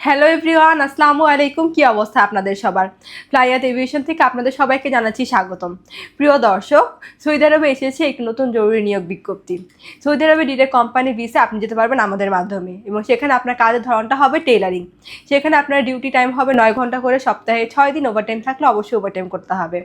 Hello everyone, আসসালামু আলাইকুম। কি অবস্থা আপনাদের সবার? ফ্লাইয়াত এভিয়েশন থেকে আপনাদের সবাইকে জানাচ্ছি স্বাগতম। প্রিয় দর্শক, সৌদি আরবে এসেছে একটি নতুন জরুরি নিয়োগ বিজ্ঞপ্তি। সৌদি আরবে ডিরেক্ট কোম্পানি ভিসা আপনি যেতে পারবেন আমাদের মাধ্যমে, এবং সেখানে আপনার কাজের ধরনটা হবে টেইলারিং। সেখানে আপনার ডিউটি টাইম হবে 9 ঘন্টা করে, সপ্তাহে 6 দিন। ওভারটাইম থাকলে অবশ্যই ওভারটাইম করতে হবে।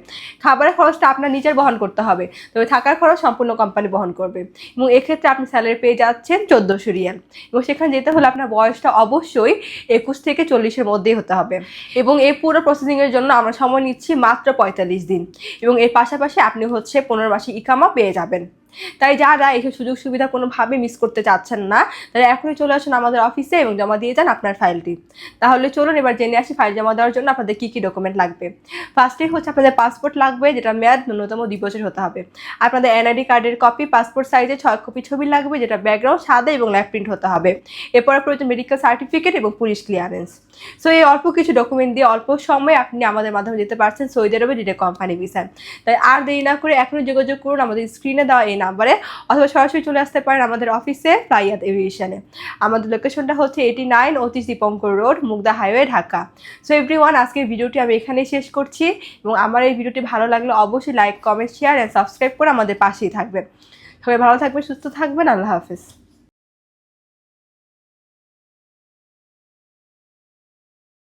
খাবারের খরচটা আপনার নিজের বহন করতে হবে, তবে থাকার খরচ সম্পূর্ণ কোম্পানি বহন করবে। এবং এক্ষেত্রে আপনি স্যালারি পেয়ে যাচ্ছেন 1400 রিয়াল। এবং সেখানে যেতে হলে আপনার বয়সটা অবশ্যই 21 থেকে 40-এর মধ্যেই হতে হবে। এবং এই পুরো প্রসেসিংয়ের জন্য আমরা সময় নিচ্ছি মাত্র 45 দিন। এবং এর পাশাপাশি আপনি 15 মাসে ইকামা পেয়ে যাবেন। তাই যারা এইসব সুযোগ সুবিধা কোনোভাবে মিস করতে চাচ্ছেন না, তারা এখনই চলে আসুন আমাদের অফিসে এবং জমা দিয়ে যান আপনার ফাইলটি। তাহলে চলুন এবার জেনে আসি ফাইল জমা দেওয়ার জন্য আপনাদের কী কী ডকুমেন্ট লাগবে। ফার্স্টে আপনাদের পাসপোর্ট লাগবে, যেটা মেয়াদ ন্যূনতম 2 বছর হতে হবে। আপনাদের এনআইডি কার্ডের কপি, পাসপোর্ট সাইজে 6 কপি ছবি লাগবে, যেটা ব্যাকগ্রাউন্ড সাদা এবং ল্যাব প্রিন্ট হতে হবে। এরপর প্রয়োজন মেডিকেল সার্টিফিকেট এবং পুলিশ ক্লিয়ারেন্স। সো এই অল্প কিছু ডকুমেন্ট দিয়ে অল্প সময়ে আপনি আমাদের মাধ্যমে যেতে পারছেন সৌদি আরবে ডিরেক্ট কোম্পানি ভিসায়। তাই আর দেরি না করে এখনই যোগাযোগ করুন আমাদের স্ক্রিনে দেওয়া এই নাম্বারে, অথবা সরাসরি চলে আসতে পারেন আমাদের অফিসে ফ্লাইয়াত এভিয়েশনে। আমাদের লোকেশনটা হচ্ছে 89 Atish Dipankar road, Mugda highway, Dhaka. So everyone, আজকের ভিডিওটি আমি এখানেই শেষ করছি। এবং আমার এই ভিডিওটি ভালো লাগলে অবশ্যই like, comment, share and subscribe করে আমাদের পাশেই থাকবেন। সবাই ভালো থাকবেন, সুস্থ থাকবেন। আল্লাহ হাফেজ।